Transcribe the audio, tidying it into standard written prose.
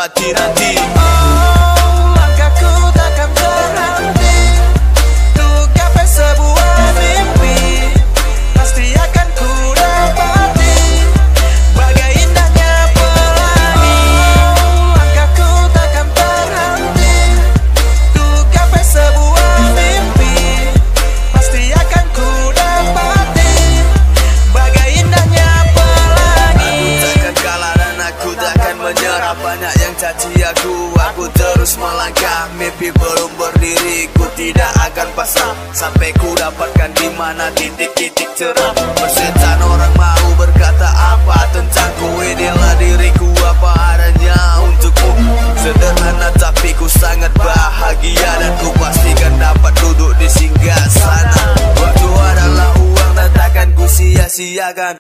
dapati nanti. Oh, langkahku takkan berhenti untuk gapai sebuah mimpi, pasti akan ku dapati bagai indahnya pelangi. Oh, langkahku takkan berhenti untuk gapai sebuah mimpi, pasti akan ku dapati bagai indahnya pelangi. Aku takkan kalah dan aku takkan menyerah. Banyak yang caci aku terus melangkah. Mimpi belum berdiri, ku tidak akan pasrah sampai ku dapatkan di mana titik-titik cerah. Persetan orang mau berkata apa tentangku, inilah diriku apa adanya untukmu. Sederhana tapi ku sangat bahagia, dan ku pastikan dapat duduk di singgah sana. Waktu adalah uang dan takkan ku sia-siakan.